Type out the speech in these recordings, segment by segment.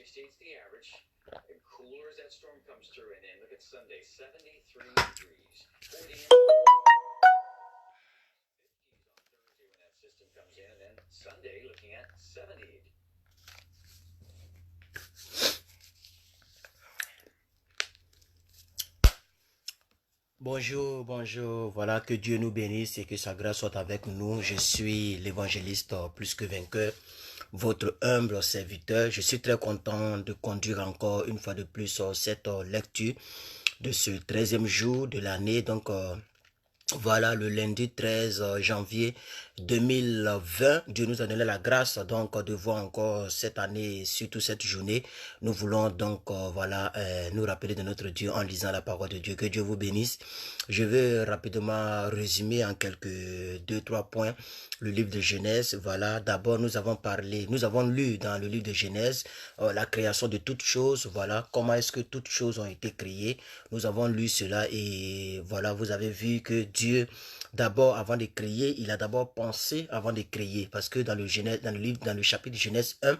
60's the average. And cooler as that storm comes through. And then look at Sunday, 73 degrees. 40 on Thursday when that system comes in. And then Sunday looking at 70. Bonjour, bonjour, voilà, que Dieu nous bénisse et que sa grâce soit avec nous. Je suis l'évangéliste plus que vainqueur, votre humble serviteur. Je suis très content de conduire encore une fois de plus cette lecture de ce 13e jour de l'année. Donc, voilà, le lundi 13 janvier 2020, Dieu nous a donné la grâce donc de voir encore cette année, surtout cette journée. Nous voulons donc nous rappeler de notre Dieu en lisant la parole de Dieu. Que Dieu vous bénisse. Je vais rapidement résumer en quelques 2-3 points le livre de Genèse. Voilà, d'abord nous avons lu dans le livre de Genèse la création de toutes choses. Voilà, comment est-ce que toutes choses ont été créées. Nous avons lu cela et voilà, vous avez vu que Dieu, d'abord, avant de créer, il a d'abord pensé avant de créer. Parce que dans le chapitre de Genèse 1,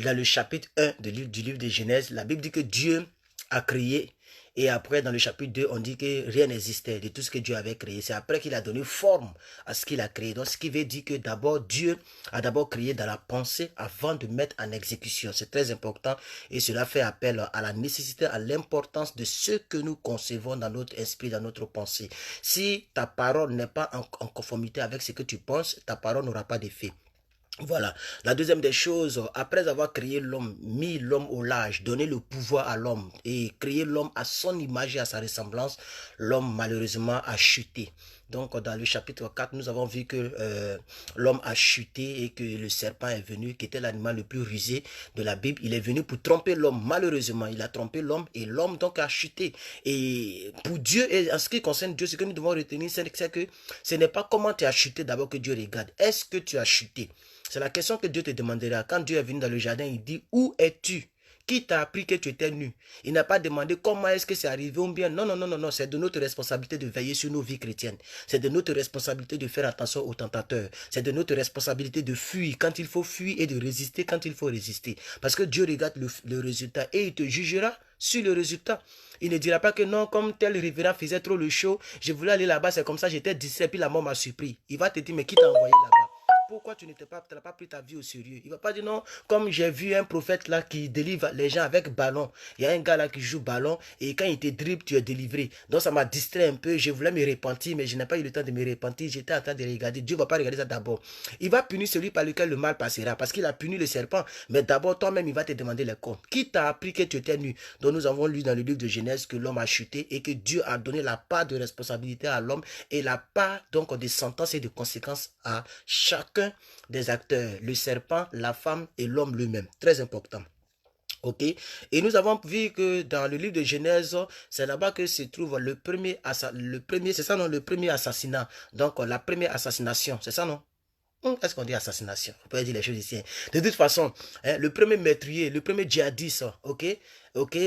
dans le chapitre 1 du livre de Genèse, la Bible dit que Dieu a créé. Et après, dans le chapitre 2, on dit que rien n'existait de tout ce que Dieu avait créé. C'est après qu'il a donné forme à ce qu'il a créé. Donc, ce qui veut dire que d'abord, Dieu a d'abord créé dans la pensée avant de mettre en exécution. C'est très important et cela fait appel à la nécessité, à l'importance de ce que nous concevons dans notre esprit, dans notre pensée. Si ta parole n'est pas en conformité avec ce que tu penses, ta parole n'aura pas d'effet. Voilà. La deuxième des choses, après avoir créé l'homme, mis l'homme au large, donné le pouvoir à l'homme et créé l'homme à son image et à sa ressemblance, l'homme malheureusement a chuté. Donc dans le chapitre 4, nous avons vu que l'homme a chuté et que le serpent est venu, qui était l'animal le plus rusé de la Bible. Il est venu pour tromper l'homme. Malheureusement, il a trompé l'homme et l'homme donc a chuté. Et pour Dieu, et en ce qui concerne Dieu, ce que nous devons retenir, c'est que ce n'est pas comment tu as chuté d'abord que Dieu regarde. Est-ce que tu as chuté? C'est la question que Dieu te demandera. Quand Dieu est venu dans le jardin, il dit, où es-tu? Qui t'a appris que tu étais nu? Il n'a pas demandé comment est-ce que c'est arrivé ou bien. Non, non, non, non, non. C'est de notre responsabilité de veiller sur nos vies chrétiennes. C'est de notre responsabilité de faire attention aux tentateurs. C'est de notre responsabilité de fuir quand il faut fuir et de résister quand il faut résister. Parce que Dieu regarde le résultat et il te jugera sur le résultat. Il ne dira pas que non, comme tel révérend faisait trop le show, je voulais aller là-bas, c'est comme ça, j'étais distrait, puis la mort m'a surpris. Il va te dire, mais qui t'a envoyé là-bas? Pourquoi tu n'as pas pris ta vie au sérieux? Il ne va pas dire non, comme j'ai vu un prophète là qui délivre les gens avec ballon. Il y a un gars là qui joue ballon et quand il te dribble, tu es délivré. Donc ça m'a distrait un peu. Je voulais me repentir, mais je n'ai pas eu le temps de me repentir. J'étais en train de regarder. Dieu ne va pas regarder ça d'abord. Il va punir celui par lequel le mal passera parce qu'il a puni le serpent. Mais d'abord, toi-même, il va te demander les comptes. Qui t'a appris que tu étais nu? Donc nous avons lu dans le livre de Genèse que l'homme a chuté et que Dieu a donné la part de responsabilité à l'homme et la part donc des sentences et de conséquences à chacun des acteurs, le serpent, la femme et l'homme lui-même. Très important. Ok, et nous avons vu que dans le livre de Genèse, c'est là-bas que se trouve le premier c'est ça non, le premier assassinat, donc la première assassination, c'est ça non? Est-ce qu'on dit assassination? On peut dire les choses ici. De toute façon, hein, le premier meurtrier, le premier djihadiste, ok,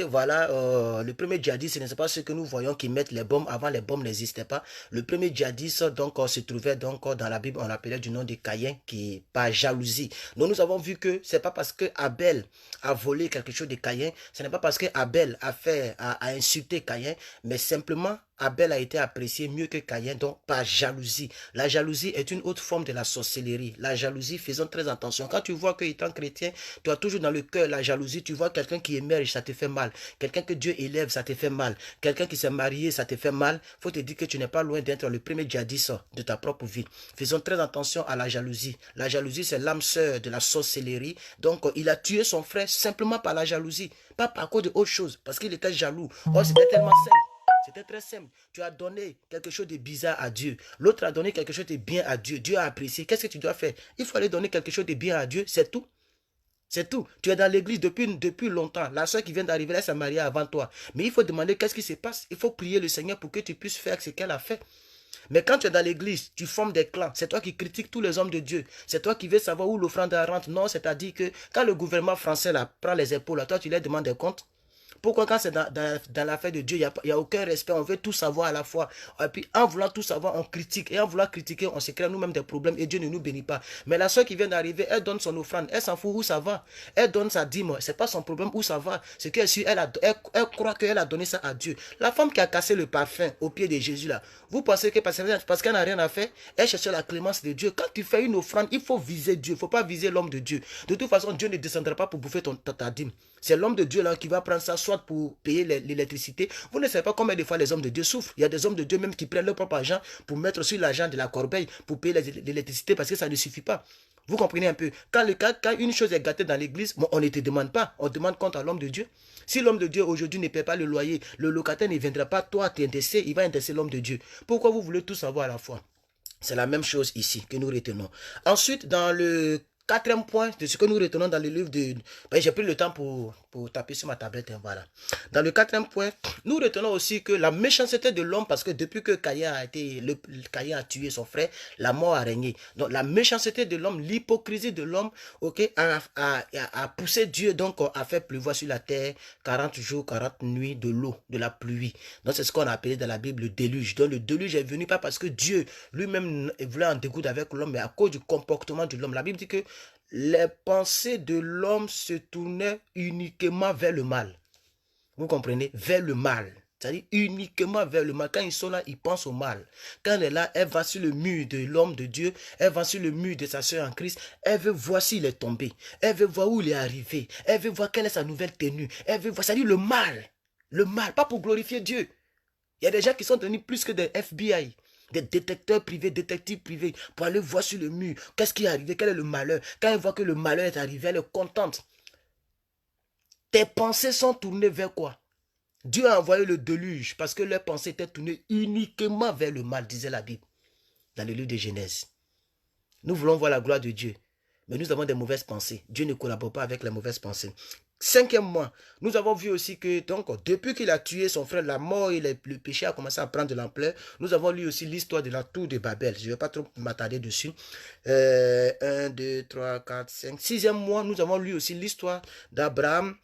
voilà, le premier djihadiste, ce n'est pas ce que nous voyons qui mettent les bombes. Avant, les bombes n'existaient pas. Le premier djihadiste, donc, se trouvait donc dans la Bible, on l'appelait du nom de Caïn, qui par jalousie. Donc, nous avons vu que c'est pas parce que Abel a volé quelque chose de Caïn, ce n'est pas parce que Abel a insulté Caïn, mais simplement Abel a été apprécié mieux que Caïn, donc par jalousie. La jalousie est une autre forme de la sorcellerie. La jalousie, faisons très attention. Quand tu vois que étant chrétien, tu as toujours dans le cœur la jalousie, tu vois quelqu'un qui émerge, ça te fait mal. Quelqu'un que Dieu élève, ça te fait mal. Quelqu'un qui s'est marié, ça te fait mal. Il faut te dire que tu n'es pas loin d'être le premier djihadiste de ta propre vie. Faisons très attention à la jalousie. La jalousie, c'est l'âme sœur de la sorcellerie. Donc, il a tué son frère simplement par la jalousie. Pas par cause de autre chose, parce qu'il était jaloux. Oh, c'était tellement simple. C'était très simple. Tu as donné quelque chose de bizarre à Dieu. L'autre a donné quelque chose de bien à Dieu. Dieu a apprécié. Qu'est-ce que tu dois faire? Il faut aller donner quelque chose de bien à Dieu. C'est tout. C'est tout. Tu es dans l'église depuis longtemps. La soeur qui vient d'arriver, elle s'est mariée avant toi. Mais il faut demander qu'est-ce qui se passe. Il faut prier le Seigneur pour que tu puisses faire ce qu'elle a fait. Mais quand tu es dans l'église, tu formes des clans. C'est toi qui critiques tous les hommes de Dieu. C'est toi qui veux savoir où l'offrande rentre. Non, c'est-à-dire que quand le gouvernement français là, prend les épaules, toi tu leur demandes des comptes. Pourquoi quand c'est dans l'affaire de Dieu, il n'y a aucun respect, on veut tout savoir à la fois. Et puis en voulant tout savoir, on critique. Et en voulant critiquer, on se crée nous-mêmes des problèmes et Dieu ne nous bénit pas. Mais la soeur qui vient d'arriver, elle donne son offrande, elle s'en fout où ça va. Elle donne sa dîme, c'est pas son problème où ça va. C'est qu'elle elle croit qu'elle a donné ça à Dieu. La femme qui a cassé le parfum au pied de Jésus là, vous pensez que parce qu'elle n'a rien à faire, elle cherche la clémence de Dieu. Quand tu fais une offrande, il faut viser Dieu, il ne faut pas viser l'homme de Dieu. De toute façon, Dieu ne descendra pas pour bouffer ta dîme. C'est l'homme de Dieu là qui va prendre ça, soit pour payer l'électricité. Vous ne savez pas combien de fois les hommes de Dieu souffrent. Il y a des hommes de Dieu même qui prennent leur propre argent pour mettre sur l'argent de la corbeille pour payer l'électricité parce que ça ne suffit pas. Vous comprenez un peu. Quand une chose est gâtée dans l'église, bon, on ne te demande pas. On demande compte à l'homme de Dieu. Si l'homme de Dieu aujourd'hui ne paie pas le loyer, le locataire ne viendra pas toi t'intéresser, il va intéresser l'homme de Dieu. Pourquoi vous voulez tout savoir à la fois? C'est la même chose ici que nous retenons. Ensuite, dans le quatrième point de ce que nous retenons dans le livre de... Ben, j'ai pris le temps pour taper sur ma tablette. Hein, voilà. Dans le quatrième point, nous retenons aussi que la méchanceté de l'homme, parce que depuis que Caïn a tué son frère, la mort a régné. Donc la méchanceté de l'homme, l'hypocrisie de l'homme, ok, a poussé Dieu donc à faire pleuvoir sur la terre 40 jours, 40 nuits de l'eau, de la pluie. Donc c'est ce qu'on a appelé dans la Bible le déluge. Donc le déluge est venu pas parce que Dieu lui-même voulait en dégoûter avec l'homme, mais à cause du comportement de l'homme. La Bible dit que les pensées de l'homme se tournaient uniquement vers le mal. Vous comprenez? Vers le mal. C'est-à-dire uniquement vers le mal. Quand ils sont là, ils pensent au mal. Quand elle est là, elle va sur le mur de l'homme de Dieu. Elle va sur le mur de sa soeur en Christ. Elle veut voir s'il est tombé. Elle veut voir où il est arrivé. Elle veut voir quelle est sa nouvelle tenue. Elle veut voir, c'est-à-dire le mal. Le mal, pas pour glorifier Dieu. Il y a des gens qui sont devenus plus que des FBI. Des détecteurs privés, détectives privés, pour aller voir sur le mur, qu'est-ce qui est arrivé, quel est le malheur. Quand elle voit que le malheur est arrivé, elle est contente. Tes pensées sont tournées vers quoi? Dieu a envoyé le déluge parce que leurs pensées étaient tournées uniquement vers le mal, disait la Bible, dans le livre de Genèse. Nous voulons voir la gloire de Dieu, mais nous avons des mauvaises pensées. Dieu ne collabore pas avec les mauvaises pensées. Cinquième mois, nous avons vu aussi que donc depuis qu'il a tué son frère, la mort et le péché a commencé à prendre de l'ampleur. Nous avons lu aussi l'histoire de la tour de Babel. Je ne vais pas trop m'attarder dessus. 1, 2, 3, 4, 5. Sixième mois, nous avons lu aussi l'histoire d'Abraham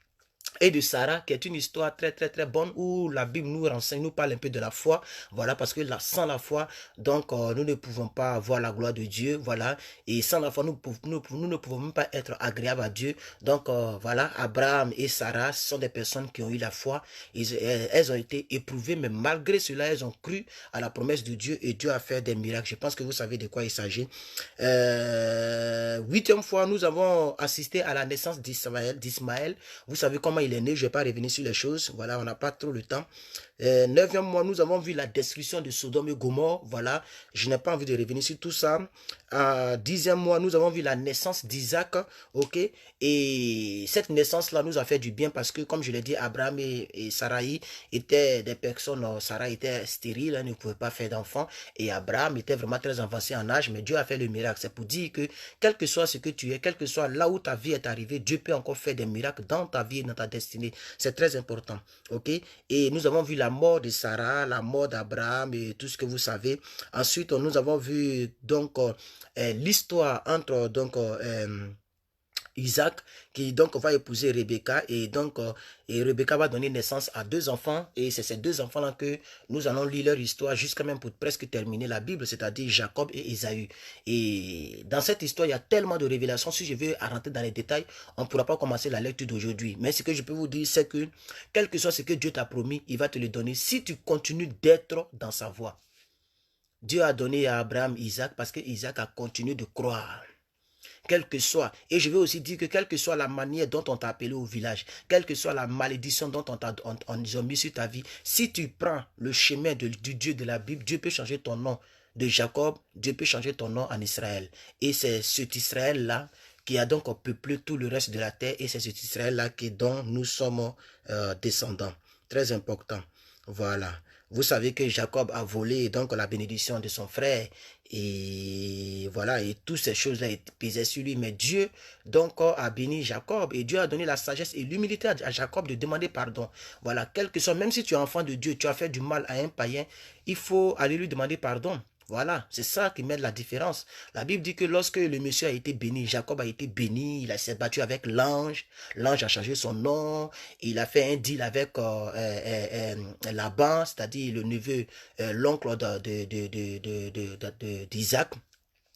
et de Sarah, qui est une histoire très très très bonne où la Bible nous renseigne, nous parle un peu de la foi. Voilà, parce que sans la foi, donc nous ne pouvons pas voir la gloire de Dieu. Voilà, et sans la foi, nous ne pouvons même pas être agréables à Dieu. Donc voilà, Abraham et Sarah sont des personnes qui ont eu la foi. Elles ont été éprouvées, mais malgré cela, elles ont cru à la promesse de Dieu et Dieu a fait des miracles. Je pense que vous savez de quoi il s'agit. Huitième fois, nous avons assisté à la naissance d'Ismaël. Vous savez comment il est né, je ne vais pas revenir sur les choses, voilà, on n'a pas trop le temps. Neuvième mois, nous avons vu la destruction de Sodome et Gomorrhe, voilà, je n'ai pas envie de revenir sur tout ça. Dixième mois, nous avons vu la naissance d'Isaac, ok, et cette naissance-là nous a fait du bien parce que, comme je l'ai dit, Abraham et Sarai étaient des personnes, Sarah était stérile, elle ne pouvait pas faire d'enfants, et Abraham était vraiment très avancé en âge, mais Dieu a fait le miracle. C'est pour dire que, quel que soit ce que tu es, quel que soit là où ta vie est arrivée, Dieu peut encore faire des miracles dans ta vie et dans ta destinée. C'est très important, ok, et nous avons vu la mort de Sarah, la mort d'Abraham et tout ce que vous savez. Ensuite, nous avons vu donc l'histoire entre donc Isaac qui donc va épouser Rebecca et donc et Rebecca va donner naissance à 2 enfants et c'est ces 2 enfants là que nous allons lire leur histoire jusqu'à même pour presque terminer la Bible, c'est-à-dire Jacob et Ésaü. Et dans cette histoire il y a tellement de révélations. Si je veux rentrer dans les détails, on ne pourra pas commencer la lecture d'aujourd'hui, mais ce que je peux vous dire c'est que quel que soit ce que Dieu t'a promis, il va te le donner si tu continues d'être dans sa voie. Dieu a donné à Abraham Isaac parce que Isaac a continué de croire. Quel que soit, et je veux aussi dire que quelle que soit la manière dont on t'a appelé au village, quelle que soit la malédiction dont on mis sur ta vie, si tu prends le chemin du Dieu de la Bible, Dieu peut changer ton nom de Jacob, Dieu peut changer ton nom en Israël. Et c'est cet Israël-là qui a donc peuplé tout le reste de la terre, et c'est cet Israël-là dont nous sommes descendants. Très important. Voilà. Vous savez que Jacob a volé donc la bénédiction de son frère. Et voilà, et toutes ces choses-là pesaient sur lui. Mais Dieu donc a béni Jacob. Et Dieu a donné la sagesse et l'humilité à Jacob de demander pardon. Voilà, quel que soit, même si tu es enfant de Dieu, tu as fait du mal à un païen, il faut aller lui demander pardon. Voilà, c'est ça qui met la différence. La Bible dit que lorsque le monsieur a été béni, Jacob a été béni, il s'est battu avec l'ange, l'ange a changé son nom, il a fait un deal avec Laban, c'est-à-dire le neveu, l'oncle d'Isaac.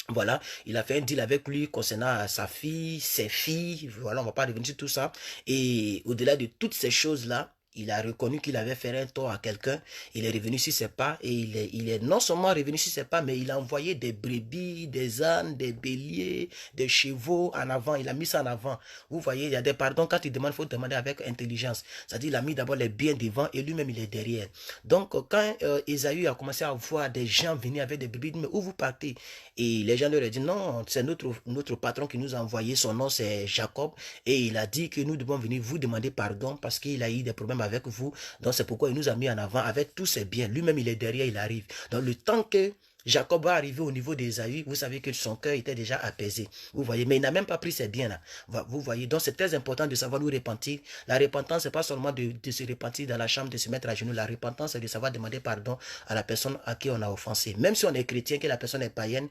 Voilà, il a fait un deal avec lui concernant sa fille, ses filles, voilà, on va pas revenir sur tout ça. Et au-delà de toutes ces choses-là, il a reconnu qu'il avait fait un tort à quelqu'un, il est revenu sur ses pas et il est non seulement revenu sur ses pas, mais il a envoyé des brebis, des ânes, des béliers, des chevaux en avant, il a mis ça en avant. Vous voyez, il y a des pardons, quand il demande, il faut demander avec intelligence. C'est-à-dire, il a mis d'abord les biens devant et lui-même il est derrière. Donc, quand Ésaü a commencé à voir des gens venir avec des brebis, mais où vous partez? Et les gens leur ont dit, non, c'est notre patron qui nous a envoyé, son nom c'est Jacob, et il a dit que nous devons venir vous demander pardon parce qu'il a eu des problèmes avec vous. Donc c'est pourquoi il nous a mis en avant avec tous ses biens. Lui-même il est derrière, il arrive. Donc le temps que Jacob va arriver au niveau d'Ésaü, vous savez que son cœur était déjà apaisé. Vous voyez, mais il n'a même pas pris ses biens là. Vous voyez, donc c'est très important de savoir nous repentir. La repentance, c'est pas seulement de se repentir dans la chambre, de se mettre à genoux. La repentance, c'est de savoir demander pardon à la personne à qui on a offensé. Même si on est chrétien, que la personne est païenne,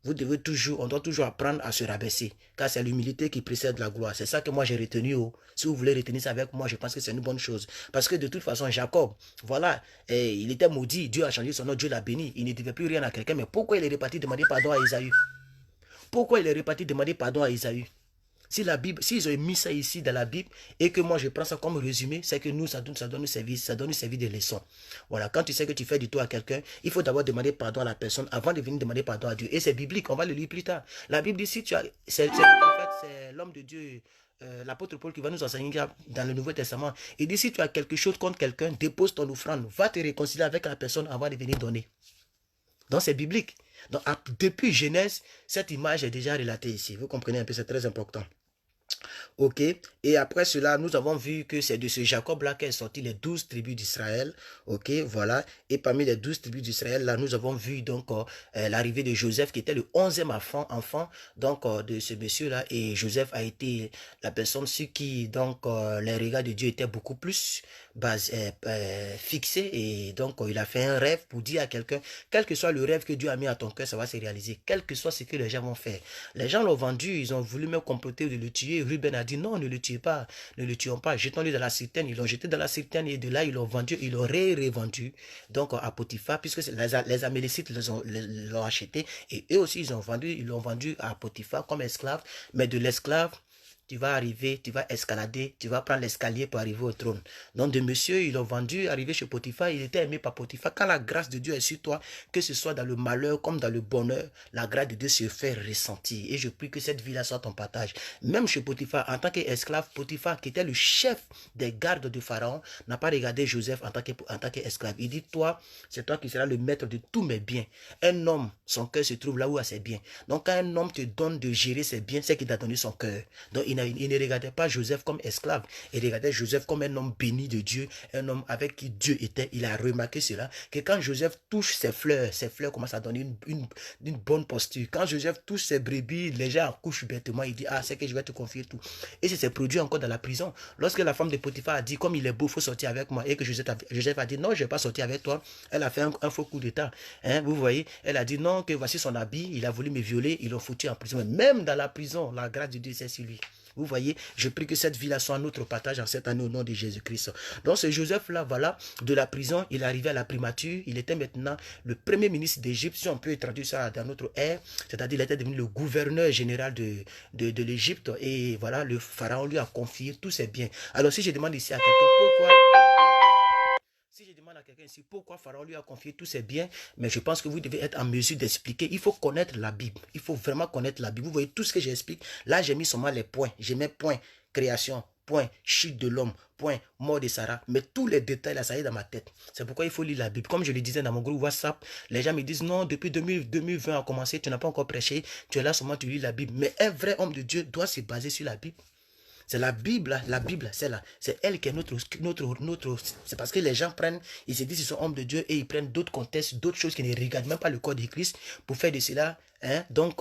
on doit toujours apprendre à se rabaisser, car c'est l'humilité qui précède la gloire. C'est ça que moi j'ai retenu. Si vous voulez retenir ça avec moi, je pense que c'est une bonne chose. Parce que de toute façon, Jacob, voilà, il était maudit, Dieu a changé son nom, Dieu l'a béni, il ne devait plus rien à quelqu'un, mais pourquoi il est reparti demander pardon à Ésaü? Pourquoi il est reparti demander pardon à Ésaü? Si la Bible, s'ils ont mis ça ici dans la Bible et que moi je prends ça comme résumé, c'est que nous, ça doit nous servir de leçon. Voilà, quand tu sais que tu fais du tort à quelqu'un, il faut d'abord demander pardon à la personne avant de venir demander pardon à Dieu. Et c'est biblique, on va le lire plus tard. La Bible dit, si tu as, c'est le prophète, c'est l'homme de Dieu, l'apôtre Paul qui va nous enseigner dans le Nouveau Testament. Il dit, si tu as quelque chose contre quelqu'un, dépose ton offrande, va te réconcilier avec la personne avant de venir donner. Donc c'est biblique. Donc depuis Genèse, cette image est déjà relatée ici. Vous comprenez un peu, c'est très important. Ok, et après cela, nous avons vu que c'est de ce Jacob-là qu'est sorti les 12 tribus d'Israël. Ok, voilà. Et parmi les 12 tribus d'Israël, là, nous avons vu donc l'arrivée de Joseph, qui était le 11e enfant donc, de ce monsieur-là. Et Joseph a été la personne sur qui donc les regards de Dieu étaient beaucoup plus fixés. Et donc, il a fait un rêve pour dire à quelqu'un, quel que soit le rêve que Dieu a mis à ton cœur, ça va se réaliser. Quel que soit ce que les gens vont faire. Les gens l'ont vendu, ils ont voulu même comploter de le tuer. Ruben a dit non, ne le tuez pas, ne le tuons pas, jetons-le dans la citerne. Ils l'ont jeté dans la citerne et de là, ils l'ont vendu, ils l'ont revendu donc à Potiphar, puisque les Amélécites l'ont acheté et eux aussi, ils l'ont vendu à Potiphar comme esclave, mais de l'esclave, tu vas arriver, tu vas escalader, tu vas prendre l'escalier pour arriver au trône. Donc de monsieur, ils l'ont vendu, arrivé chez Potiphar, il était aimé par Potiphar. Quand la grâce de Dieu est sur toi, que ce soit dans le malheur comme dans le bonheur, la grâce de Dieu se fait ressentir. Et je prie que cette vie-là soit ton partage. Même chez Potiphar, en tant qu'esclave, Potiphar, qui était le chef des gardes de Pharaon, n'a pas regardé Joseph en tant qu'esclave. Il dit, toi, c'est toi qui seras le maître de tous mes biens. Un homme, son cœur se trouve là où a ses biens. Donc quand un homme te donne de gérer ses biens, c'est qu'il t'a donné son cœur. Donc il ne regardait pas Joseph comme esclave. Il regardait Joseph comme un homme béni de Dieu, un homme avec qui Dieu était. Il a remarqué cela, que quand Joseph touche ses fleurs commencent à donner une bonne posture. Quand Joseph touche ses brebis, les gens accouchent bêtement. Il dit, ah, c'est que je vais te confier tout. Et c'est produit encore dans la prison. Lorsque la femme de Potiphar a dit, comme il est beau, il faut sortir avec moi. Et que Joseph a dit, non, je ne vais pas sortir avec toi. Elle a fait un faux coup d'état. Hein, vous voyez, elle a dit, non, que voici son habit. Il a voulu me violer. Ils l'ont foutu en prison. Même dans la prison, la grâce de Dieu, c'est sur lui. Vous voyez, je prie que cette vie-là soit notre partage en cette année au nom de Jésus-Christ. Donc ce Joseph-là, voilà, de la prison, il est arrivé à la primature. Il était maintenant le premier ministre d'Égypte, si on peut traduire ça dans notre ère. C'est-à-dire, il était devenu le gouverneur général de l'Égypte. Et voilà, le pharaon lui a confié tous ses biens. Alors si je demande ici à quelqu'un pourquoi... Si je demande à quelqu'un ici pourquoi Pharaon lui a confié tous ses biens, mais je pense que vous devez être en mesure d'expliquer. Il faut connaître la Bible. Il faut vraiment connaître la Bible. Vous voyez tout ce que j'explique. Là, j'ai mis seulement les points. J'ai mis point création, point chute de l'homme, point mort de Sarah. Mais tous les détails, là, ça y est dans ma tête. C'est pourquoi il faut lire la Bible. Comme je le disais dans mon groupe WhatsApp, les gens me disent non, depuis 2020 a commencé, tu n'as pas encore prêché. Tu es là seulement, tu lis la Bible. Mais un vrai homme de Dieu doit se baser sur la Bible. C'est la Bible, c'est là. C'est elle qui est notre. C'est parce que les gens prennent, ils se disent qu'ils sont hommes de Dieu et ils prennent d'autres contextes, d'autres choses qui ne regardent même pas le corps de Christ pour faire de cela Hein? Donc,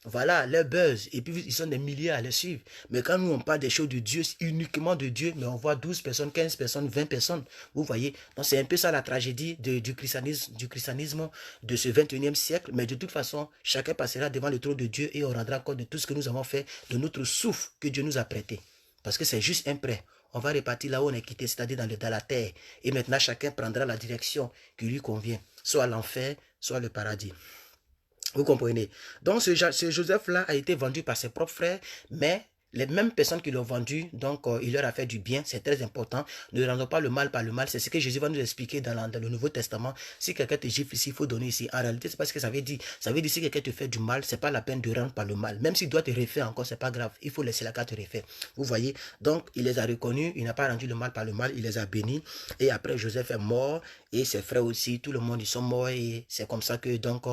voilà, les buzz. Et puis, ils sont des milliers à les suivre. Mais quand nous, on parle des choses de Dieu, uniquement de Dieu, mais on voit 12 personnes, 15 personnes, 20 personnes. Vous voyez? Donc, c'est un peu ça la tragédie du christianisme de ce 21e siècle. Mais de toute façon, chacun passera devant le trône de Dieu et on rendra compte de tout ce que nous avons fait, de notre souffle que Dieu nous a prêté. Parce que c'est juste un prêt. On va repartir là où on est quitté, c'est-à-dire dans la terre. Et maintenant, chacun prendra la direction qui lui convient. Soit l'enfer, soit le paradis. Vous comprenez? Donc, ce Joseph-là a été vendu par ses propres frères, mais les mêmes personnes qui l'ont vendu, donc il leur a fait du bien, c'est très important. Ne rendons pas le mal par le mal, c'est ce que Jésus va nous expliquer dans le Nouveau Testament. Si quelqu'un te gifle ici, il faut donner ici. En réalité, c'est pas ce que ça veut dire. Ça veut dire si quelqu'un te fait du mal, c'est pas la peine de rendre par le mal. Même s'il doit te refaire encore, c'est pas grave. Il faut laisser la carte te refaire. Vous voyez? Donc, il les a reconnus, il n'a pas rendu le mal par le mal, il les a bénis. Et après, Joseph est mort, et ses frères aussi, tout le monde, ils sont morts, et c'est comme ça que, donc,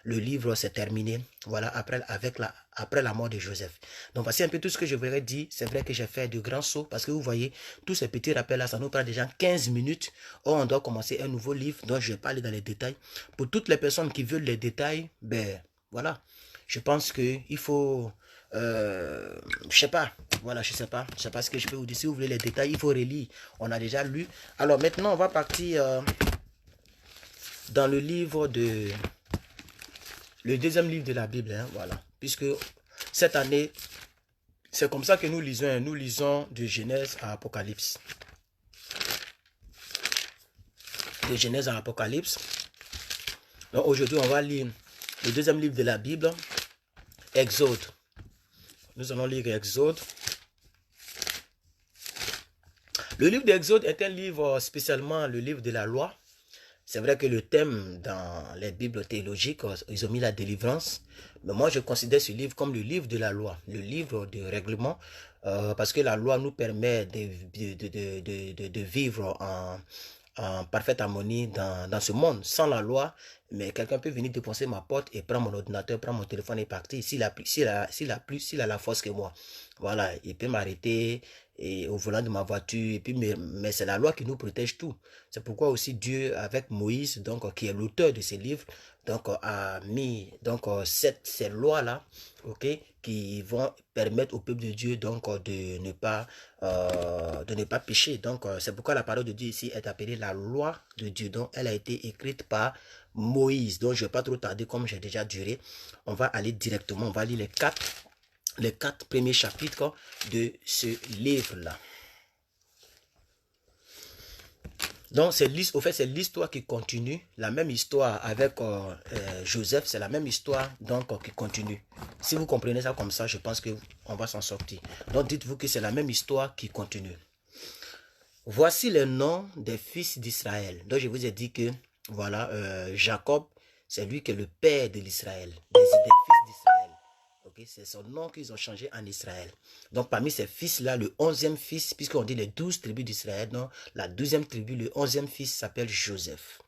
le livre s'est terminé. Voilà, après la mort de Joseph. Donc, voici un peu tout ce que je voudrais dire. C'est vrai que j'ai fait de grands sauts parce que vous voyez, tous ces petits rappels-là, ça nous prend déjà 15 minutes. Or, on doit commencer un nouveau livre, donc je ne vais pas aller dans les détails. Pour toutes les personnes qui veulent les détails, ben, voilà. Je pense qu'il faut, je sais pas, voilà, je sais pas ce que je peux vous dire. Si vous voulez les détails, il faut relire. On a déjà lu. Alors, maintenant, on va partir dans le livre de... Le deuxième livre de la Bible, hein, voilà. Puisque cette année, c'est comme ça que nous lisons. Hein, nous lisons de Genèse à Apocalypse. De Genèse à Apocalypse. Donc aujourd'hui, on va lire le deuxième livre de la Bible, Exode. Nous allons lire Exode. Le livre d'Exode est un livre spécialement le livre de la loi. C'est vrai que le thème dans les Bibles théologiques, ils ont mis la délivrance. Mais moi, je considère ce livre comme le livre de la loi, le livre de règlement, parce que la loi nous permet de vivre en parfaite harmonie dans ce monde. Sans la loi, mais quelqu'un peut venir défoncer ma porte et prendre mon ordinateur, prendre mon téléphone et partir. S'il a la force que moi. Voilà, il peut m'arrêter et au volant de ma voiture. Et puis, mais c'est la loi qui nous protège tout. C'est pourquoi aussi Dieu, avec Moïse, donc qui est l'auteur de ces livres, donc a mis donc ces lois-là, ok, qui vont permettre au peuple de Dieu donc de ne pas pécher. Donc c'est pourquoi la parole de Dieu ici est appelée la loi de Dieu. Donc elle a été écrite par Moïse. Donc je ne vais pas trop tarder comme j'ai déjà duré. On va aller directement, on va lire les quatre premiers chapitres de ce livre-là. Donc, c'est l'histoire qui continue, la même histoire avec Joseph, c'est la même histoire donc qui continue. Si vous comprenez ça comme ça, je pense qu'on va s'en sortir. Donc, dites-vous que c'est la même histoire qui continue. Voici les noms des fils d'Israël. Donc, je vous ai dit que, voilà, Jacob, c'est lui qui est le père de l'Israël, des fils d'Israël. Okay, c'est son nom qu'ils ont changé en Israël. Donc parmi ces fils-là, le 11e fils, puisqu'on dit les 12 tribus d'Israël, la 12e tribu, le 11e fils s'appelle Joseph.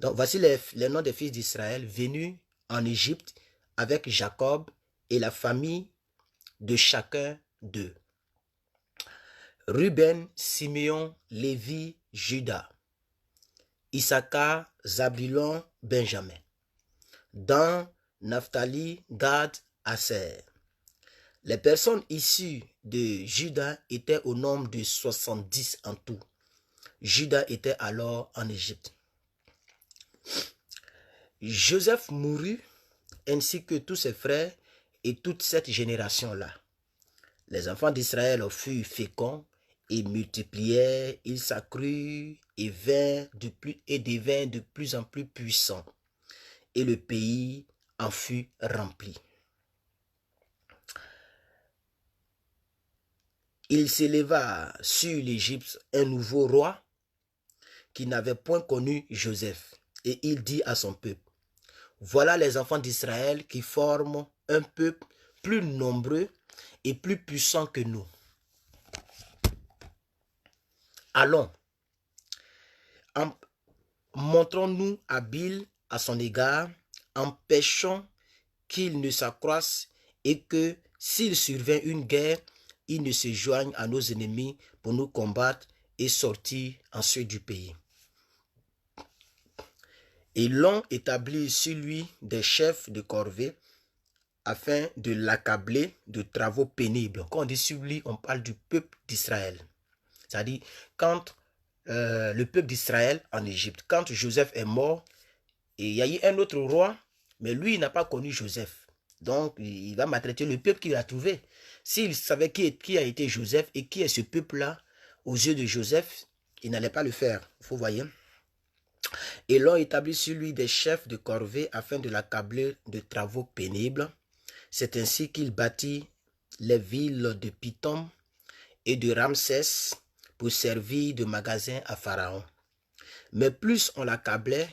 Donc voici les noms des fils d'Israël venus en Égypte avec Jacob et la famille de chacun d'eux. Ruben, Simeon, Lévi, Juda, Issachar, Zabulon, Benjamin. Dan, Naphtali, Gad, Aser. Les personnes issues de Juda étaient au nombre de 70 en tout. Juda était alors en Égypte. Joseph mourut, ainsi que tous ses frères et toute cette génération-là. Les enfants d'Israël furent féconds et multiplièrent, ils s'accrurent et devinrent de plus en plus puissants. Et le pays en fut rempli. Il s'éleva sur l'Égypte un nouveau roi qui n'avait point connu Joseph. Et il dit à son peuple, voilà les enfants d'Israël qui forment un peuple plus nombreux et plus puissant que nous. Allons, montrons-nous habiles à son égard, empêchons qu'il ne s'accroisse et que s'il survient une guerre, il ne se joigne à nos ennemis pour nous combattre et sortir ensuite du pays. Et l'on établit sur lui des chefs de corvée afin de l'accabler de travaux pénibles. Quand on dit sur lui, on parle du peuple d'Israël. C'est-à-dire, quand le peuple d'Israël en Égypte, quand Joseph est mort, et il y a eu un autre roi, mais lui, il n'a pas connu Joseph. Donc, il va maltraiter le peuple qu'il a trouvé. S'il savait qui a été Joseph et qui est ce peuple-là, aux yeux de Joseph, il n'allait pas le faire. Vous voyez. Et l'on établit sur lui des chefs de corvée afin de l'accabler de travaux pénibles. C'est ainsi qu'il bâtit les villes de Pithom et de Ramsès pour servir de magasin à Pharaon. Mais plus on l'accablait,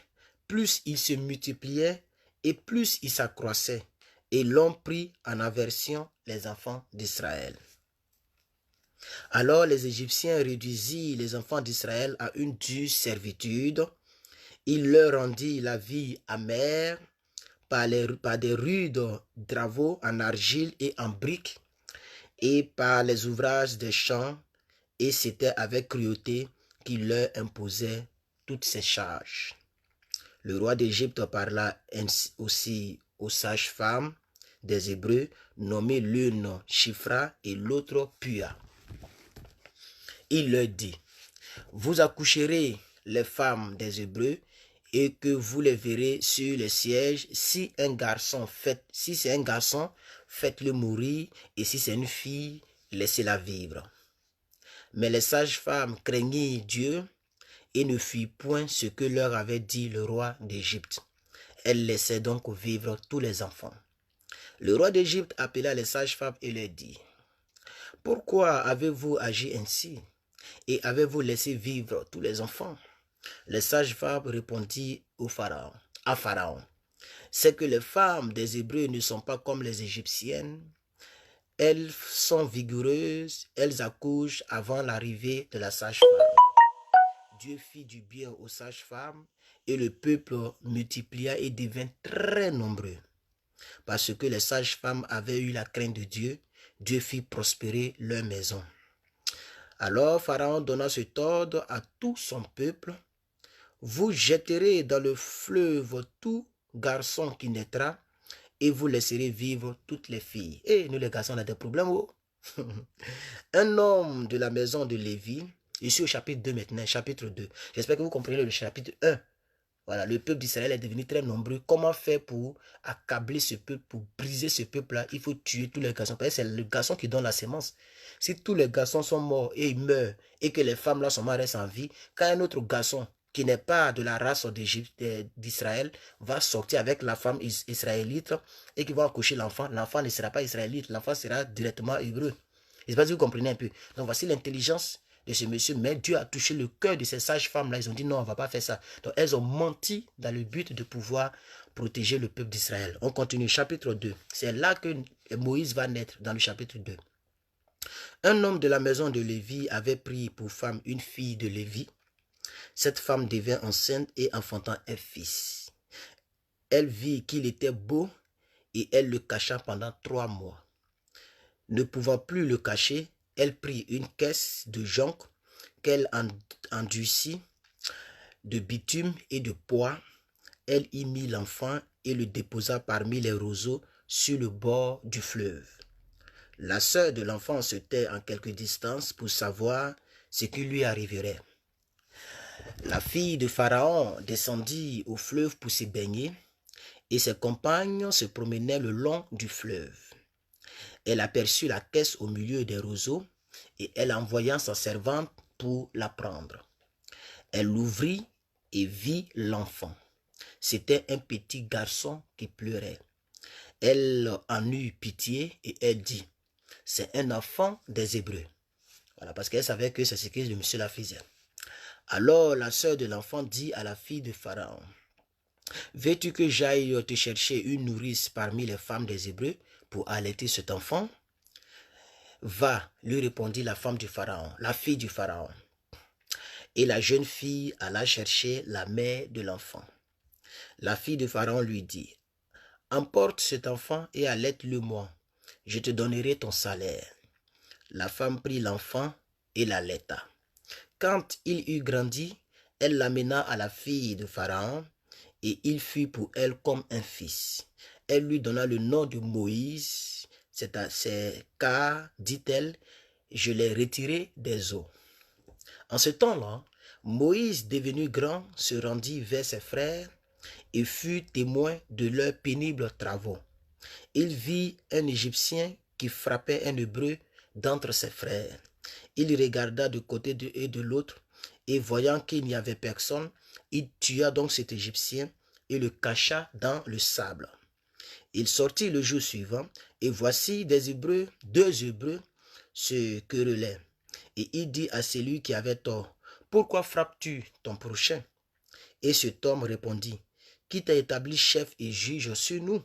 plus il se multipliait et plus il s'accroissait. Et l'on prit en aversion les enfants d'Israël. Alors les Égyptiens réduisirent les enfants d'Israël à une dure servitude. Il leur rendit la vie amère par des rudes travaux en argile et en briques et par les ouvrages des champs, et c'était avec cruauté qu'il leur imposait toutes ces charges. Le roi d'Égypte parla ainsi aussi aux sages-femmes des Hébreux, nommées l'une Shifra et l'autre Pua. Il leur dit, vous accoucherez les femmes des Hébreux et que vous les verrez sur les sièges. Si c'est un garçon, faites-le mourir, et si c'est une fille, laissez-la vivre. Mais les sages-femmes craignirent Dieu et ne firent point ce que leur avait dit le roi d'Égypte. Elles laissaient donc vivre tous les enfants. Le roi d'Égypte appela les sages-femmes et leur dit, pourquoi avez-vous agi ainsi et avez-vous laissé vivre tous les enfants? Les sages-femmes répondirent à Pharaon, c'est que les femmes des Hébreux ne sont pas comme les Égyptiennes. Elles sont vigoureuses, elles accouchent avant l'arrivée de la sage-femme. Dieu fit du bien aux sages-femmes et le peuple multiplia et devint très nombreux. Parce que les sages-femmes avaient eu la crainte de Dieu, Dieu fit prospérer leur maison. Alors Pharaon donna cet ordre à tout son peuple, vous jetterez dans le fleuve tout garçon qui naîtra et vous laisserez vivre toutes les filles. Et nous les garçons, on a des problèmes. Oh. Un homme de la maison de Lévi, ici au chapitre 2 maintenant, chapitre 2. J'espère que vous comprenez le chapitre 1. Voilà, le peuple d'Israël est devenu très nombreux. Comment faire pour accabler ce peuple, pour briser ce peuple-là? Il faut tuer tous les garçons. Parce que c'est le garçon qui donne la sémence. Si tous les garçons sont morts et ils meurent, et que les femmes là sont mortes, restent en vie, quand un autre garçon qui n'est pas de la race d'Israël va sortir avec la femme israélite et qui va accoucher l'enfant, l'enfant ne sera pas israélite, l'enfant sera directement hébreu. Je ne sais pas si vous comprenez un peu. Donc voici l'intelligence de ce monsieur, mais Dieu a touché le cœur de ces sages-femmes-là. Ils ont dit non, on ne va pas faire ça. Donc elles ont menti dans le but de pouvoir protéger le peuple d'Israël. On continue, chapitre 2. C'est là que Moïse va naître, dans le chapitre 2. Un homme de la maison de Lévi avait pris pour femme une fille de Lévi. Cette femme devint enceinte et enfantant un fils. Elle vit qu'il était beau et elle le cacha pendant 3 mois. Ne pouvant plus le cacher, elle prit une caisse de jonc qu'elle endurcit de bitume et de pois. Elle y mit l'enfant et le déposa parmi les roseaux sur le bord du fleuve. La sœur de l'enfant se tait en quelque distance pour savoir ce qui lui arriverait. La fille de Pharaon descendit au fleuve pour se baigner et ses compagnes se promenaient le long du fleuve. Elle aperçut la caisse au milieu des roseaux et elle envoya sa servante pour la prendre. Elle l'ouvrit et vit l'enfant. C'était un petit garçon qui pleurait. Elle en eut pitié et elle dit, c'est un enfant des Hébreux. Voilà, parce qu'elle savait que c'est ce que le monsieur la faisait. Alors la sœur de l'enfant dit à la fille de Pharaon, veux-tu que j'aille te chercher une nourrice parmi les femmes des Hébreux pour allaiter cet enfant? Va, lui répondit la femme du Pharaon, la fille du Pharaon. Et la jeune fille alla chercher la mère de l'enfant. La fille de Pharaon lui dit, emporte cet enfant et allaite-le-moi, je te donnerai ton salaire. La femme prit l'enfant et l'allaita. Quand il eut grandi, elle l'amena à la fille de Pharaon, et il fut pour elle comme un fils. Elle lui donna le nom de Moïse, c'est car, dit-elle, je l'ai retiré des eaux. En ce temps-là, Moïse, devenu grand, se rendit vers ses frères et fut témoin de leurs pénibles travaux. Il vit un Égyptien qui frappait un Hébreu d'entre ses frères. Il regarda de côté et de l'autre, et voyant qu'il n'y avait personne, il tua donc cet Égyptien et le cacha dans le sable. Il sortit le jour suivant, et voici deux Hébreux se querellaient. Et il dit à celui qui avait tort, « Pourquoi frappes-tu ton prochain ?» Et cet homme répondit, « Qui t'a établi chef et juge sur nous?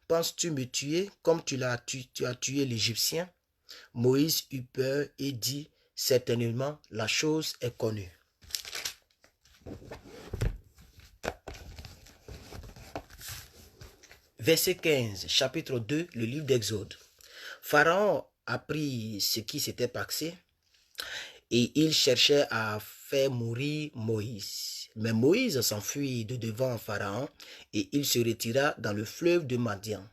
Penses-tu me tuer comme tu as tué l'Égyptien? » Moïse eut peur et dit, « Certainement, la chose est connue. » Verset 15, chapitre 2, le livre d'Exode. Pharaon apprit ce qui s'était passé et il cherchait à faire mourir Moïse. Mais Moïse s'enfuit de devant Pharaon et il se retira dans le fleuve de Madian,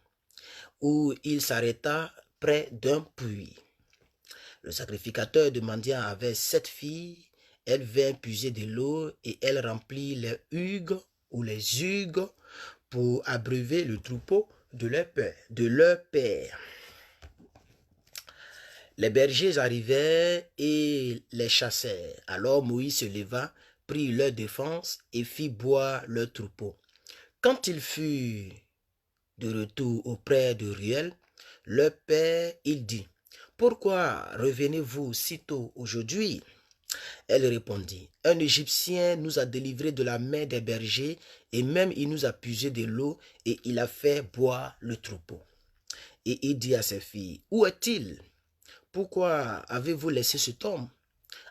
où il s'arrêta près d'un puits. Le sacrificateur de Madian avait 7 filles. Elle vint puiser de l'eau et elle remplit les hugues ou les hugues pour abreuver le troupeau de leur père. Les bergers arrivèrent et les chassèrent. Alors Moïse se leva, prit leur défense et fit boire leur troupeau. Quand il fut de retour auprès de Ruel, leur père, il dit, « Pourquoi revenez-vous si tôt aujourd'hui ?» Elle répondit, « Un Égyptien nous a délivrés de la main des bergers, et même il nous a puisé de l'eau, et il a fait boire le troupeau. » Et il dit à ses filles, « Où est-il? Pourquoi avez-vous laissé cet homme?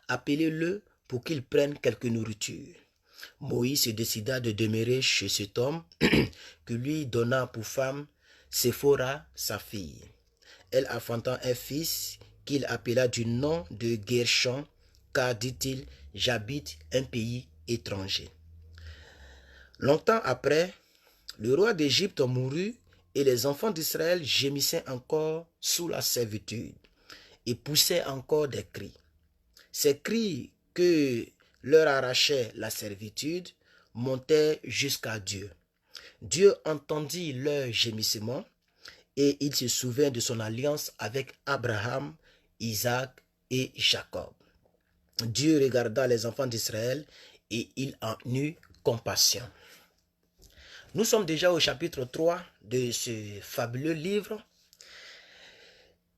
Appelez-le pour qu'il prenne quelque nourriture. » Moïse se décida de demeurer chez cet homme, que lui donna pour femme Séphora, sa fille. Elle enfanta un fils qu'il appela du nom de Gershon, car, dit-il, j'habite un pays étranger. Longtemps après, le roi d'Égypte mourut et les enfants d'Israël gémissaient encore sous la servitude et poussaient encore des cris. Ces cris que leur arrachait la servitude montaient jusqu'à Dieu. Dieu entendit leurs gémissements et il se souvint de son alliance avec Abraham, Isaac et Jacob. Dieu regarda les enfants d'Israël et il en eut compassion. Nous sommes déjà au chapitre 3 de ce fabuleux livre.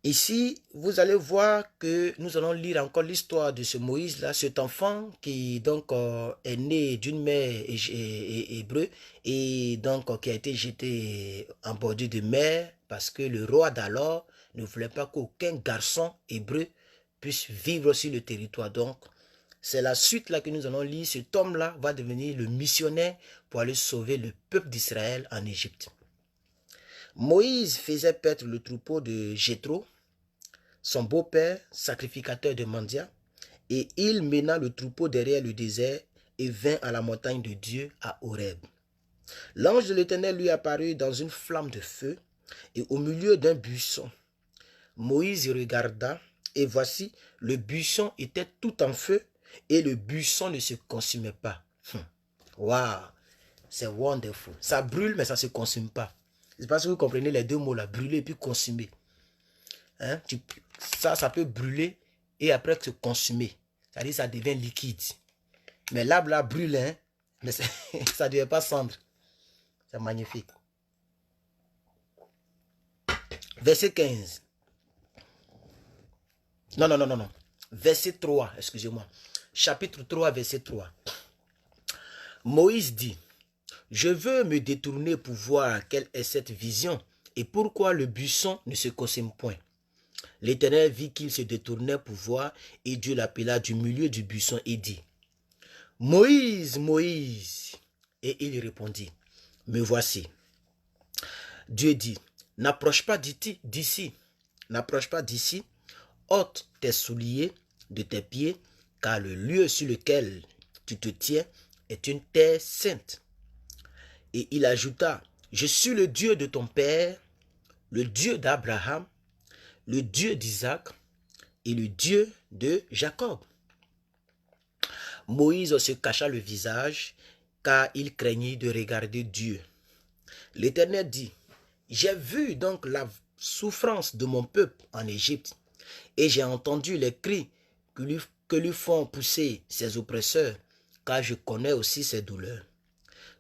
Ici, vous allez voir que nous allons lire encore l'histoire de ce Moïse-là, cet enfant qui donc est né d'une mère hébreu et donc qui a été jeté en bordure de mer parce que le roi d'alors ne voulait pas qu'aucun garçon hébreu puisse vivre sur le territoire. Donc, c'est la suite là que nous allons lire. Cet homme-là va devenir le missionnaire pour aller sauver le peuple d'Israël en Égypte. Moïse faisait paître le troupeau de Jéthro, son beau-père, sacrificateur de Mandia, et il mena le troupeau derrière le désert et vint à la montagne de Dieu à Horeb. L'ange de l'Éternel lui apparut dans une flamme de feu et au milieu d'un buisson. Moïse regarda et voici, le buisson était tout en feu et le buisson ne se consumait pas. Waouh, c'est wonderful. Ça brûle mais ça ne se consume pas. C'est parce que vous comprenez les deux mots là, brûler et puis consumer. Hein? Ça peut brûler et après se consumer. C'est-à-dire que ça devient liquide. Mais l'arbre là brûle, hein? Mais ça ne devient pas cendre. C'est magnifique. Verset 15. Non. Verset 3, excusez-moi. Chapitre 3, verset 3. Moïse dit, « Je veux me détourner pour voir quelle est cette vision et pourquoi le buisson ne se consume point. » L'Éternel vit qu'il se détournait pour voir et Dieu l'appela du milieu du buisson et dit, « Moïse, Moïse !» Et il répondit, « Me voici. » Dieu dit, « N'approche pas d'ici, ôte tes souliers de tes pieds, car le lieu sur lequel tu te tiens est une terre sainte. » Et il ajouta, je suis le Dieu de ton père, le Dieu d'Abraham, le Dieu d'Isaac et le Dieu de Jacob. Moïse se cacha le visage, car il craignit de regarder Dieu. L'Éternel dit, j'ai vu donc la souffrance de mon peuple en Égypte, et j'ai entendu les cris que lui font pousser ses oppresseurs, car je connais aussi ses douleurs.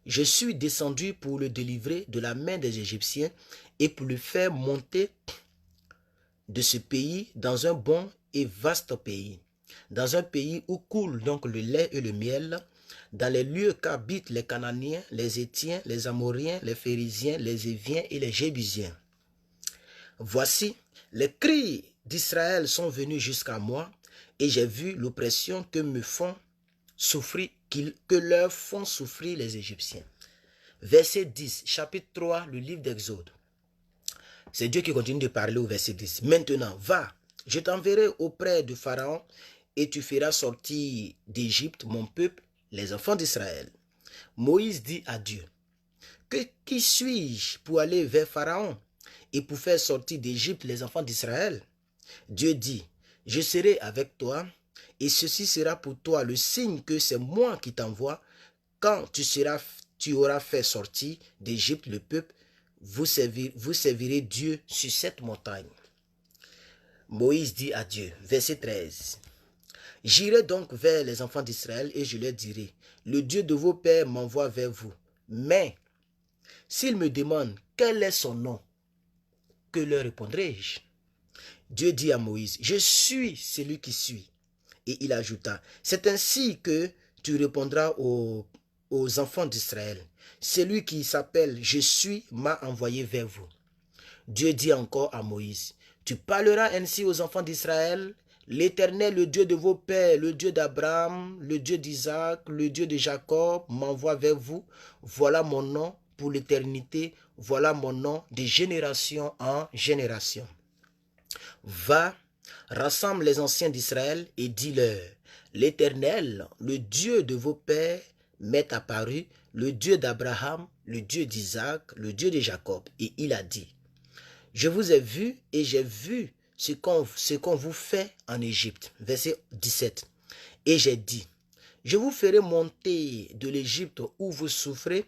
Je suis descendu pour le délivrer de la main des Égyptiens et pour le faire monter de ce pays dans un bon et vaste pays, dans un pays où coule donc le lait et le miel, dans les lieux qu'habitent les Cananéens, les Hétiens, les Amoriens, les Phérésiens, les Éviens et les Jébusiens. Voici, les cris d'Israël sont venus jusqu'à moi, et j'ai vu l'oppression que me font souffrir, que leur font souffrir les Égyptiens. Verset 10, chapitre 3, le livre d'Exode. C'est Dieu qui continue de parler au verset 10. Maintenant, va, je t'enverrai auprès de Pharaon, et tu feras sortir d'Égypte mon peuple, les enfants d'Israël. Moïse dit à Dieu, qui suis-je pour aller vers Pharaon et pour faire sortir d'Égypte les enfants d'Israël? Dieu dit, je serai avec toi, et ceci sera pour toi le signe que c'est moi qui t'envoie. Quand tu auras fait sortir d'Égypte le peuple, vous servirez Dieu sur cette montagne. Moïse dit à Dieu, verset 13, j'irai donc vers les enfants d'Israël et je leur dirai, le Dieu de vos pères m'envoie vers vous. Mais s'ils me demandent quel est son nom, que leur répondrai-je? Dieu dit à Moïse, je suis celui qui suis. Et il ajouta, c'est ainsi que tu répondras aux enfants d'Israël. Celui qui s'appelle je suis m'a envoyé vers vous. Dieu dit encore à Moïse, tu parleras ainsi aux enfants d'Israël, l'Éternel, le Dieu de vos pères, le Dieu d'Abraham, le Dieu d'Isaac, le Dieu de Jacob m'envoie vers vous. Voilà mon nom pour l'éternité, voilà mon nom de génération en génération. Va, rassemble les anciens d'Israël et dis-leur, l'Éternel, le Dieu de vos pères, m'est apparu, le Dieu d'Abraham, le Dieu d'Isaac, le Dieu de Jacob. Et il a dit, je vous ai vu et j'ai vu ce qu'on vous fait en Égypte. Verset 17. Et j'ai dit, je vous ferai monter de l'Égypte où vous souffrez,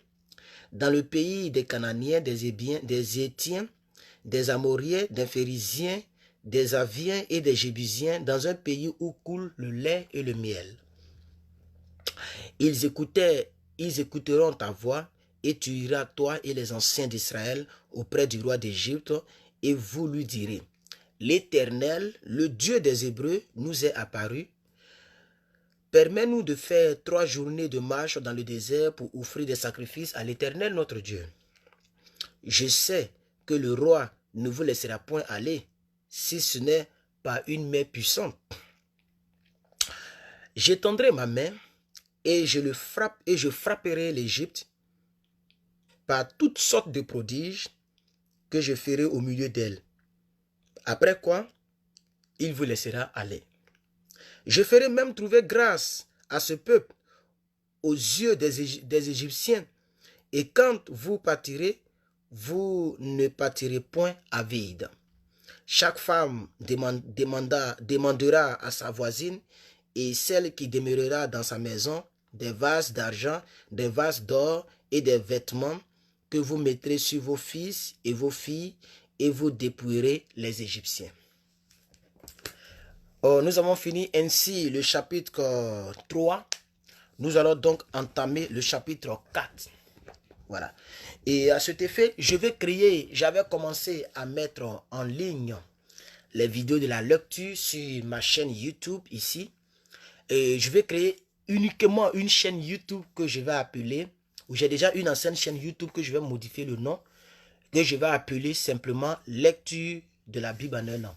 dans le pays des Cananéens, des Hétiens, des Amoriens, des Phérésiens, des Aviens et des Jébusiens, dans un pays où coule le lait et le miel. Ils écouteront ta voix, et tu iras, toi et les anciens d'Israël, auprès du roi d'Égypte, et vous lui direz, l'Éternel, le Dieu des Hébreux, nous est apparu. Permets-nous de faire 3 journées de marche dans le désert pour offrir des sacrifices à l'Éternel notre Dieu. Je sais que le roi ne vous laissera point aller, si ce n'est par une main puissante. J'étendrai ma main et je frapperai l'Égypte par toutes sortes de prodiges que je ferai au milieu d'elle. Après quoi, il vous laissera aller. Je ferai même trouver grâce à ce peuple aux yeux des Égyptiens, et quand vous partirez, vous ne partirez point à vide. Chaque femme demandera à sa voisine, et celle qui demeurera dans sa maison, des vases d'argent, des vases d'or et des vêtements que vous mettrez sur vos fils et vos filles, et vous dépouillerez les Égyptiens. Nous avons fini ainsi le chapitre 3. Nous allons donc entamer le chapitre 4. Voilà. Et à cet effet, j'avais commencé à mettre en ligne les vidéos de la lecture sur ma chaîne YouTube ici. Et je vais créer uniquement une chaîne YouTube que je vais appeler, ou j'ai déjà une ancienne chaîne YouTube que je vais modifier le nom, que je vais appeler simplement Lecture de la Bible en un an.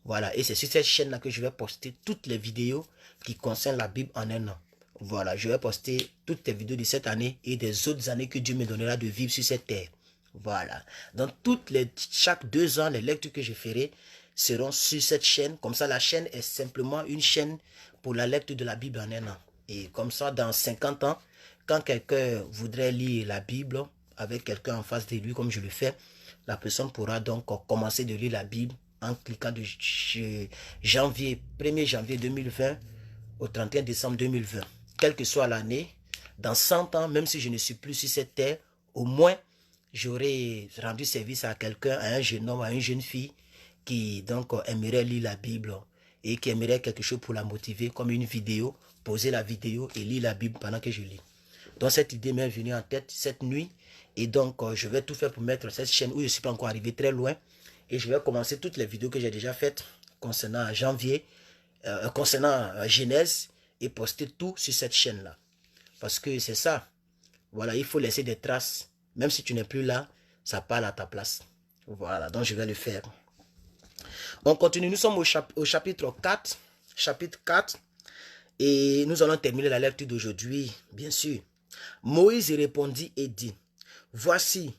Voilà, et c'est sur cette chaîne-là que je vais poster toutes les vidéos qui concernent la Bible en un an. Voilà, je vais poster toutes les vidéos de cette année et des autres années que Dieu me donnera de vivre sur cette terre. Voilà. Donc, chaque 2 ans, les lectures que je ferai seront sur cette chaîne. Comme ça, la chaîne est simplement une chaîne pour la lecture de la Bible en un an. Et comme ça, dans 50 ans, quand quelqu'un voudrait lire la Bible, avec quelqu'un en face de lui, comme je le fais, la personne pourra donc commencer de lire la Bible en cliquant de janvier, 1er janvier 2020 au 31 décembre 2020. Quelle que soit l'année, dans 100 ans, même si je ne suis plus sur cette terre, au moins, j'aurai rendu service à quelqu'un, à un jeune homme, à une jeune fille qui donc aimerait lire la Bible et qui aimerait quelque chose pour la motiver, comme une vidéo, poser la vidéo et lire la Bible pendant que je lis. Donc cette idée m'est venue en tête cette nuit et donc je vais tout faire pour mettre cette chaîne où je ne suis pas encore arrivé très loin et je vais commencer toutes les vidéos que j'ai déjà faites concernant janvier, concernant Genèse et poster tout sur cette chaîne-là. Parce que c'est ça, voilà, il faut laisser des traces. Même si tu n'es plus là, ça parle à ta place. Voilà, donc je vais le faire. On continue, nous sommes au chapitre 4. Chapitre 4. Et nous allons terminer la lecture d'aujourd'hui, bien sûr. Moïse répondit et dit, voici,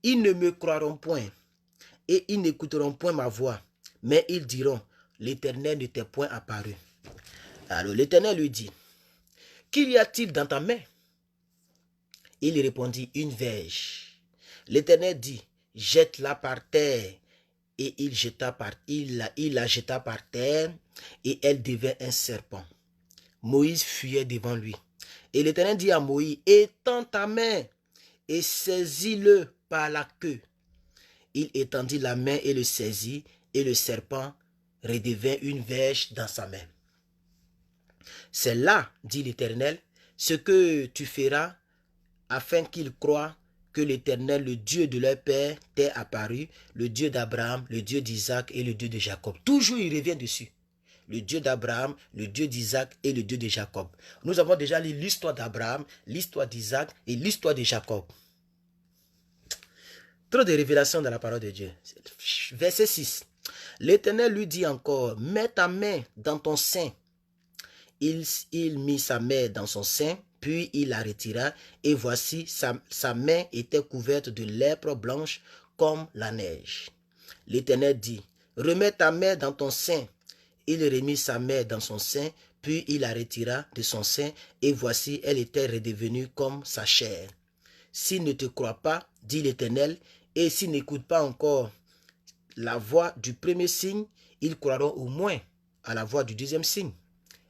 ils ne me croiront point et ils n'écouteront point ma voix, mais ils diront, l'Éternel ne t'est point apparu. Alors l'Éternel lui dit, qu'y a-t-il dans ta main? Il répondit, une verge. L'Éternel dit, jette-la par terre. Et il la jeta par terre, et elle devint un serpent. Moïse fuyait devant lui. Et l'Éternel dit à Moïse, étends ta main, et saisis-le par la queue. Il étendit la main et le saisit, et le serpent redevint une verge dans sa main. C'est là, dit l'Éternel, ce que tu feras, afin qu'ils croient que l'Éternel, le Dieu de leur père, t'est apparu, le Dieu d'Abraham, le Dieu d'Isaac et le Dieu de Jacob. Toujours, il revient dessus. Le Dieu d'Abraham, le Dieu d'Isaac et le Dieu de Jacob. Nous avons déjà lu l'histoire d'Abraham, l'histoire d'Isaac et l'histoire de Jacob. Trop de révélations dans la parole de Dieu. Verset 6. L'Éternel lui dit encore, mets ta main dans ton sein. Il mit sa main dans son sein, puis il la retira, et voici, sa main était couverte de lèpre blanche comme la neige. L'Éternel dit, remets ta main dans ton sein. Il remit sa main dans son sein, puis il la retira de son sein, et voici, elle était redevenue comme sa chair. S'il ne te croit pas, dit l'Éternel, et s'il n'écoute pas encore la voix du premier signe, ils croiront au moins à la voix du deuxième signe.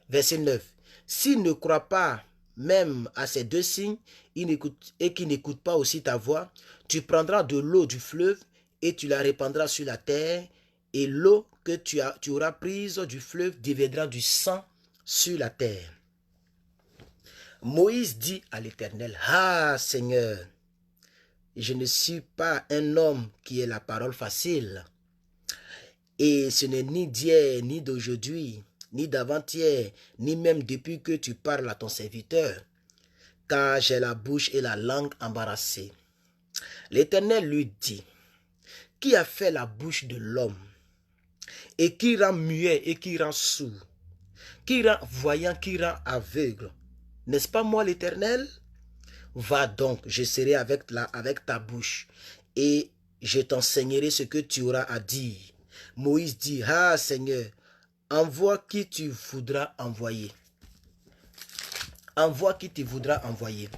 Verset 9. S'il ne croit pas même à ces deux signes et qu'il n'écoute pas aussi ta voix, tu prendras de l'eau du fleuve et tu la répandras sur la terre, et l'eau que tu auras prise du fleuve deviendra du sang sur la terre. Moïse dit à l'Éternel, ah Seigneur, je ne suis pas un homme qui ait la parole facile, et ce n'est ni d'hier ni d'aujourd'hui, ni d'avant-hier, ni même depuis que tu parles à ton serviteur, car j'ai la bouche et la langue embarrassées. L'Éternel lui dit, qui a fait la bouche de l'homme, et qui rend muet et qui rend sourd, qui rend voyant, qui rend aveugle? N'est-ce pas moi l'Éternel? Va donc, je serai avec ta bouche, et je t'enseignerai ce que tu auras à dire. Moïse dit, ah Seigneur, envoie qui tu voudras envoyer. Envoie qui tu voudras envoyer.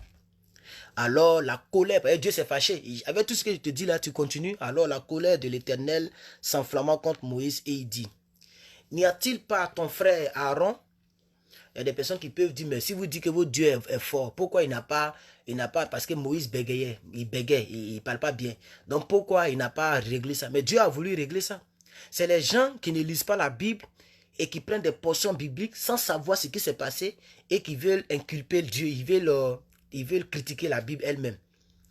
Alors la colère, Dieu s'est fâché. Avec tout ce que je te dis là, tu continues. Alors la colère de l'Éternel s'enflamma contre Moïse et il dit, n'y a-t-il pas ton frère Aaron? Il y a des personnes qui peuvent dire, mais si vous dites que votre Dieu est fort, pourquoi il n'a pas, parce que Moïse bégayait, il ne parle pas bien. Donc pourquoi il n'a pas réglé ça? Mais Dieu a voulu régler ça. C'est les gens qui ne lisent pas la Bible et qui prennent des portions bibliques sans savoir ce qui s'est passé et qui veulent inculper Dieu, ils veulent critiquer la Bible elle-même.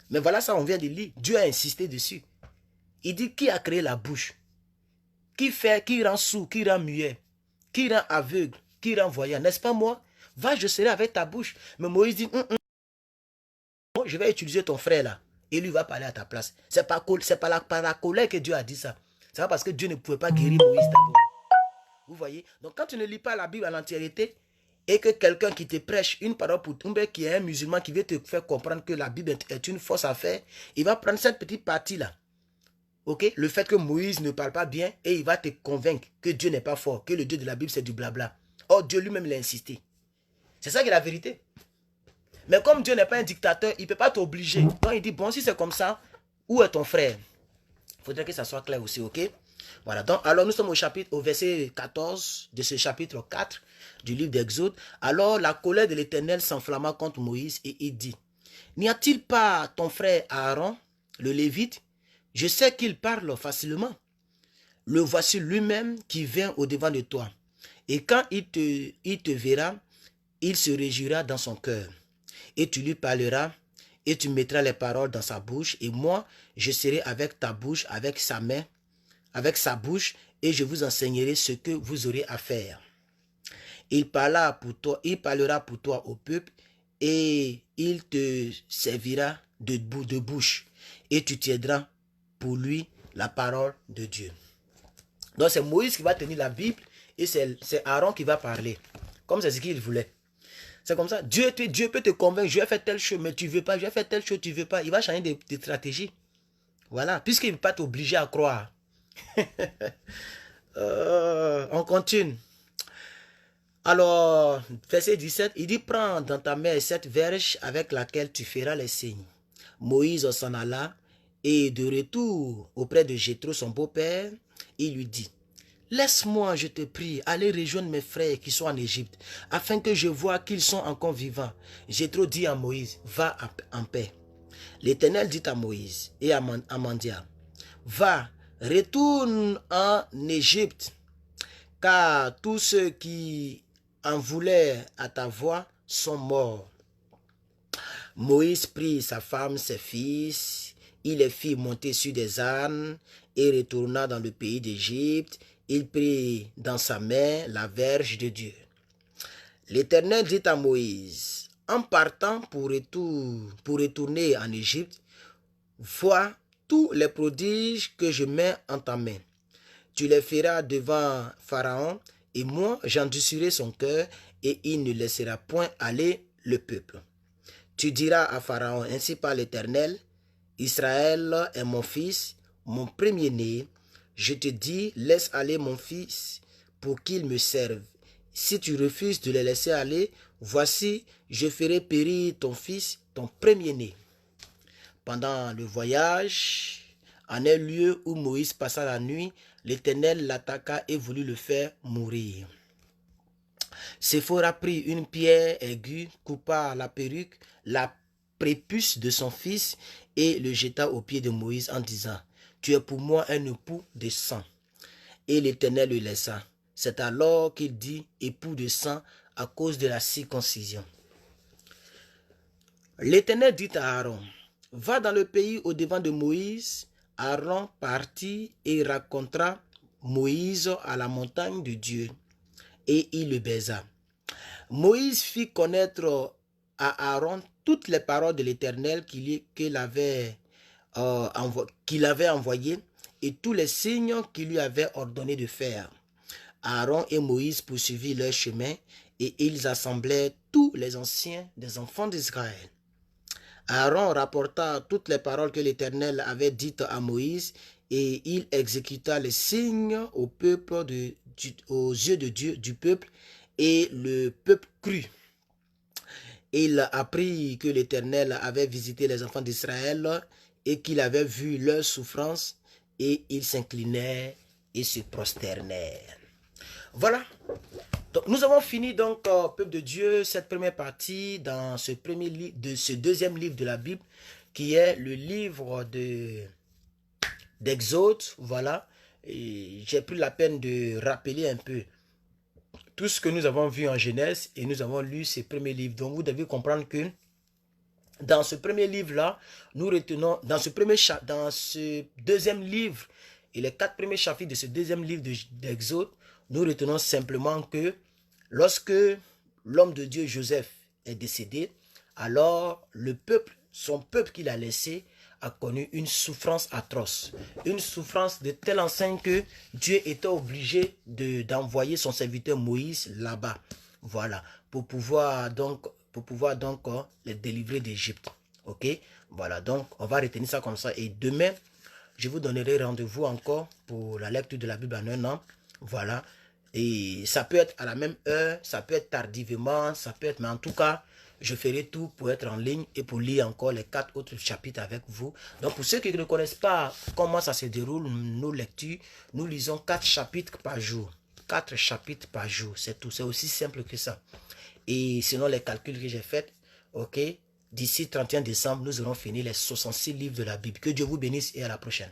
Mais voilà ça, on vient de lire. Dieu a insisté dessus. Il dit, qui a créé la bouche? Qui rend sourd, qui rend muet, qui rend aveugle, qui rend voyant? N'est-ce pas moi? Va, je serai avec ta bouche. Mais Moïse dit, je vais utiliser ton frère là. Et lui va parler à ta place. C'est pas par la colère que Dieu a dit ça. C'est pas parce que Dieu ne pouvait pas guérir Moïse d'abord. Vous voyez? Donc quand tu ne lis pas la Bible à l'entièreté et que quelqu'un qui te prêche une parole pour tomber, qui est un musulman, qui veut te faire comprendre que la Bible est une fausse affaire, il va prendre cette petite partie-là. Ok? Le fait que Moïse ne parle pas bien et il va te convaincre que Dieu n'est pas fort, que le Dieu de la Bible c'est du blabla. Or Dieu lui-même l'a insisté. C'est ça qui est la vérité. Mais comme Dieu n'est pas un dictateur, il ne peut pas t'obliger. Donc il dit, bon, si c'est comme ça, où est ton frère? Il faudrait que ça soit clair aussi, ok? Voilà, donc alors nous sommes au verset 14 de ce chapitre 4 du livre d'Exode. Alors la colère de l'Éternel s'enflamma contre Moïse et il dit, n'y a-t-il pas ton frère Aaron, le Lévite? Je sais qu'il parle facilement. Le voici lui-même qui vient au-devant de toi. Et quand il te verra, il se réjouira dans son cœur. Et tu lui parleras, et tu mettras les paroles dans sa bouche, et moi, je serai avec ta bouche, avec sa bouche, et je vous enseignerai ce que vous aurez à faire. Il parlera pour toi au peuple, et il te servira de bouche, et tu tiendras pour lui la parole de Dieu. Donc c'est Moïse qui va tenir la Bible, et c'est Aaron qui va parler, comme c'est ce qu'il voulait. C'est comme ça. Dieu peut te convaincre, je vais faire telle chose, mais tu ne veux pas. Je vais faire telle chose, tu ne veux pas. Il va changer de stratégie. Voilà. Puisqu'il ne veut pas t'obliger à croire. On continue. Alors, verset 17, il dit, prends dans ta main cette verge avec laquelle tu feras les signes. Moïse s'en alla, et de retour auprès de Jéthro, son beau-père, il lui dit, laisse-moi, je te prie, aller rejoindre mes frères qui sont en Égypte, afin que je voie qu'ils sont encore vivants. Jéthro dit à Moïse, va en paix. L'Éternel dit à Moïse et à Mandia, va, retourne en Égypte, car tous ceux qui en voulaient à ta voix sont morts. Moïse prit sa femme, ses fils, il les fit monter sur des ânes et retourna dans le pays d'Égypte. Il prit dans sa main la verge de Dieu. L'Éternel dit à Moïse, en partant pour retourner en Égypte, vois tous les prodiges que je mets en ta main. Tu les feras devant Pharaon, et moi j'endurcirai son cœur, et il ne laissera point aller le peuple. Tu diras à Pharaon, ainsi par l'Éternel, Israël est mon fils, mon premier-né. Je te dis, laisse aller mon fils pour qu'il me serve. Si tu refuses de les laisser aller, voici, je ferai périr ton fils, ton premier-né. Pendant le voyage, en un lieu où Moïse passa la nuit, l'Éternel l'attaqua et voulut le faire mourir. Séphora prit une pierre aiguë, coupa la perruque, la prépuce de son fils et le jeta aux pieds de Moïse en disant, tu es pour moi un époux de sang. Et l'Éternel le laissa. C'est alors qu'il dit époux de sang à cause de la circoncision. L'Éternel dit à Aaron, va dans le pays au-devant de Moïse. Aaron partit et raconta Moïse à la montagne de Dieu. Et il le baisa. Moïse fit connaître à Aaron toutes les paroles de l'Éternel qu'il avait envoyées et tous les signes qu'il lui avait ordonné de faire. Aaron et Moïse poursuivirent leur chemin et ils assemblèrent tous les anciens des enfants d'Israël. Aaron rapporta toutes les paroles que l'Éternel avait dites à Moïse et il exécuta les signes au peuple aux yeux de Dieu du peuple et le peuple crut. Il apprit que l'Éternel avait visité les enfants d'Israël et qu'il avait vu leurs souffrances et ils s'inclinèrent et se prosternèrent. Voilà. Donc, nous avons fini donc, peuple de Dieu, cette première partie dans ce deuxième livre de la Bible qui est le livre d'Exode. Voilà. J'ai pris la peine de rappeler un peu tout ce que nous avons vu en Genèse et nous avons lu ces premiers livres. Donc vous devez comprendre que dans ce premier livre-là, nous retenons, dans ce deuxième livre et les 4 premiers chapitres de ce deuxième livre d'Exode, nous retenons simplement que lorsque l'homme de Dieu Joseph est décédé, alors le peuple, son peuple qu'il a laissé, a connu une souffrance atroce. Une souffrance de telle enseigne que Dieu était obligé d'envoyer son serviteur Moïse là-bas. Voilà. Pour pouvoir donc les délivrer d'Égypte. Ok? Voilà. Donc, on va retenir ça comme ça. Et demain, je vous donnerai rendez-vous encore pour la lecture de la Bible en un an. Voilà. Et ça peut être à la même heure, ça peut être tardivement, ça peut être... Mais en tout cas, je ferai tout pour être en ligne et pour lire encore les 4 autres chapitres avec vous. Donc pour ceux qui ne connaissent pas comment ça se déroule, nos lectures, nous lisons 4 chapitres par jour. 4 chapitres par jour, c'est tout. C'est aussi simple que ça. Et selon les calculs que j'ai faits, ok, d'ici 31 décembre, nous aurons fini les 66 livres de la Bible. Que Dieu vous bénisse et à la prochaine.